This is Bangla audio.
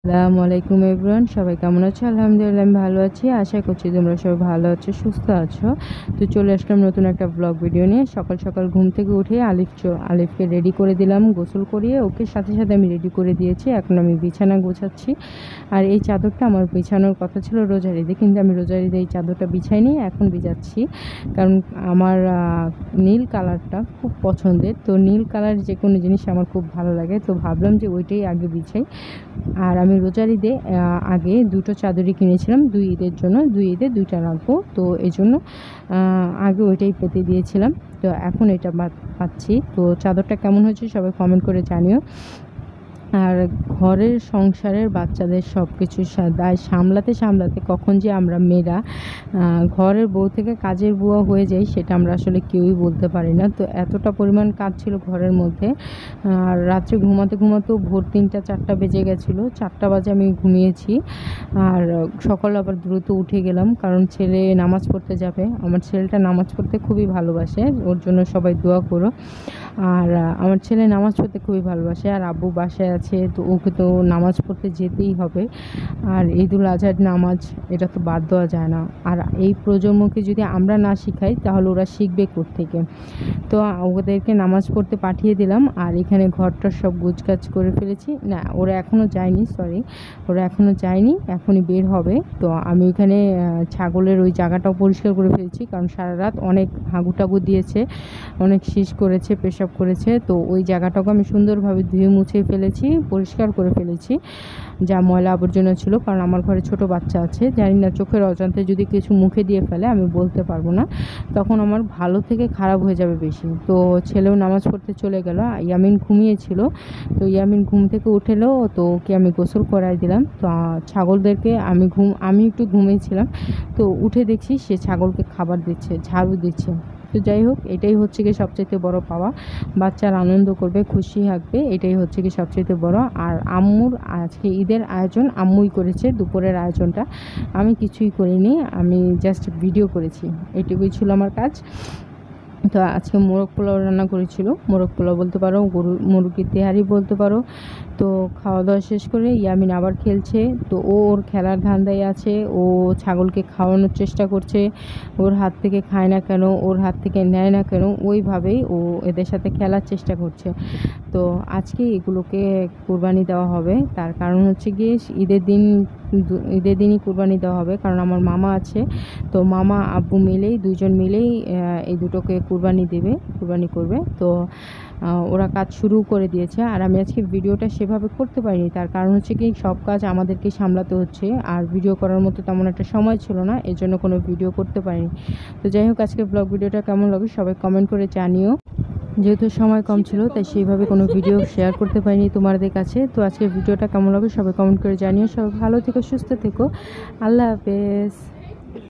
আসসালামু আলাইকুম এভরিওয়ান, সবাই কেমন আছো? আলহামদুলিল্লাহ আমি ভালো আছি। আশা করছি তোমরা সবাই ভালো আছো, সুস্থ আছো। তো চলে আসলাম নতুন একটা ব্লগ ভিডিও নিয়ে। সকাল সকাল ঘুম থেকে উঠে আলিফকে রেডি করে দিলাম, গোসল করিয়ে ওকে সাথে সাথে আমি রেডি করে দিয়েছি। এখন আমি বিছানা গোছাচ্ছি। আর এই চাদরটা আমার বিছানোর কথা ছিল রোজার ঈদে, কিন্তু আমি রোজার ঈদে এই চাদরটা বিছাইনি, এখন বিছাচ্ছি। কারণ আমার নীল কালারটা খুব পছন্দের, তো নীল কালার যে কোনো জিনিস আমার খুব ভালো লাগে, তো ভাবলাম যে ওইটাই আগে বিছাই। আর আমি রোজার ঈদে আগে দুটো চাদরই কিনেছিলাম, দুই ঈদের জন্য, দুই ঈদে দুইটা রাখবো, তো এই জন্য আগে ওইটাই পেতে দিয়েছিলাম। তো এখন এটা পাচ্ছি। তো চাদরটা কেমন হয়েছে সবাই কমেন্ট করে জানিও। আর ঘরের সংসারের বাচ্চাদের সব কিছু দায় সামলাতে সামলাতে কখন যে আমরা মেয়েরা ঘরের বউ থেকে কাজের বুয়া হয়ে যাই, সেটা আমরা আসলে কেউই বলতে পারি না। তো এতটা পরিমাণ কাজ ছিল ঘরের মধ্যে। আর রাত্রে ঘুমাতে ঘুমাতেও ভোর 3টা-4টা বেজে গেছিলো, 4টা বাজে আমি ঘুমিয়েছি। আর সকালে আবার দ্রুত উঠে গেলাম, কারণ ছেলে নামাজ পড়তে যাবে। আমার ছেলেটা নামাজ পড়তে খুবই ভালোবাসে, ওর জন্য সবাই দোয়া করো। আর আমার ছেলে নামাজ পড়তে খুবই ভালোবাসে, আর আব্বু বাসায় আছে, তো ওকে তো নামাজ পড়তে যেতেই হবে। আর ঈদুল আজহার নামাজ, এটা তো বাদ দেওয়া যায় না। আর এই প্রজন্মকে যদি আমরা না শিখাই তাহলে ওরা শিখবে কোত্থেকে? তো ওদেরকে নামাজ পড়তে পাঠিয়ে দিলাম। আর এখানে ঘরটা সব গোছগাছ করে ফেলেছি। না, ওরা এখনও যায়নি, ওরা এখনও যায়নি, এখনই বের হবে। তো আমি ওইখানে ছাগলের ওই জায়গাটাও পরিষ্কার করে ফেলেছি, কারণ সারা রাত অনেক হাগু টাগু দিয়েছে, অনেক শীষ করেছে, পেশাব করেছে। তো ওই জায়গাটাকে আমি সুন্দরভাবে ধুয়ে মুছে ফেলেছি, পরিষ্কার করে ফেলেছি যা ময়লা আবর্জনা ছিল। কারণ আমার ঘরে ছোট বাচ্চা আছে, জানি না চোখের অজান্তে যদি কিছু মুখে দিয়ে ফেলে, আমি বলতে পারবো না, তখন আমার ভালো থেকে খারাপ হয়ে যাবে বেশি। তো ছেলেও নামাজ পড়তে চলে গেল, ইয়ামিন ঘুমিয়েছিল। তো ইয়ামিন ঘুম থেকে উঠেলো, তো ওকে আমি গোসল করাই দিলাম। তো ছাগলদেরকে আমি একটু ঘুমিয়েছিলাম, তো উঠে দেখছি সে ছাগলকে খাবার দিচ্ছে, ঝাড়ু দিচ্ছে। তো যাই হোক, এটাই হচ্ছে কি সবচাইতে বড় পাওয়া। বাচ্চারা আনন্দ করবে, খুশি থাকবে, এটাই হচ্ছে কি সবচাইতে বড়। আর আম্মুর আজকে ঈদের আয়োজন আম্মুই করেছে, দুপুরের আয়োজনটা আমি কিছুই করিনি, আমি জাস্ট ভিডিও করেছি, এটুকুই ছিল আমার কাজ। তো আজকে মোরগ পোলাও রান্না করেছিল, মোরগ পোলাও বলতে পারো, মুরগির তেহারি বলতে পারো। তো খাওয়া দাওয়া শেষ করে ইয়ামিন আবার খেলছে। তো ওর খেলার ধান্দায় আছে, ও ছাগলকে খাওয়ানোর চেষ্টা করছে। ওর হাত থেকে খায় না কেন, ওর হাত থেকে নেয় না কেন, ওইভাবেই ও এদের সাথে খেলার চেষ্টা করছে। তো আজকে এগুলোকে কুরবানি দেওয়া হবে, তার কারণ হচ্ছে গিয়ে ঈদের দিনই কুরবানি দেওয়া হবে, কারণ আমার মামা আছে। তো মামা আব্বু মিলেই, দুজন মিলেই এই দুটোকে কুরবানি করবে। তো ওরা কাজ শুরু করে দিয়েছে। আর আমি আজকে ভিডিওটা সেভাবে করতে পারিনি, তার কারণ হচ্ছে কি সব কাজ আমাদেরকে সামলাতে হচ্ছে, আর ভিডিও করার মতো তেমন একটা সময় ছিল না, এর জন্য কোনো ভিডিও করতে পারিনি। তো যাই হোক, আজকে ব্লগ ভিডিওটা কেমন লাগে সবাই কমেন্ট করে জানিও। যেহেতু সময় কম ছিল, তাই সেইভাবে কোনো ভিডিও শেয়ার করতে পারিনি তোমাদের কাছে। তো আজকে ভিডিওটা কেমন লাগে সবাই কমেন্ট করে জানিও। সবাই ভালো থেকো, সুস্থ থেকো, আল্লাহ হাফেজ।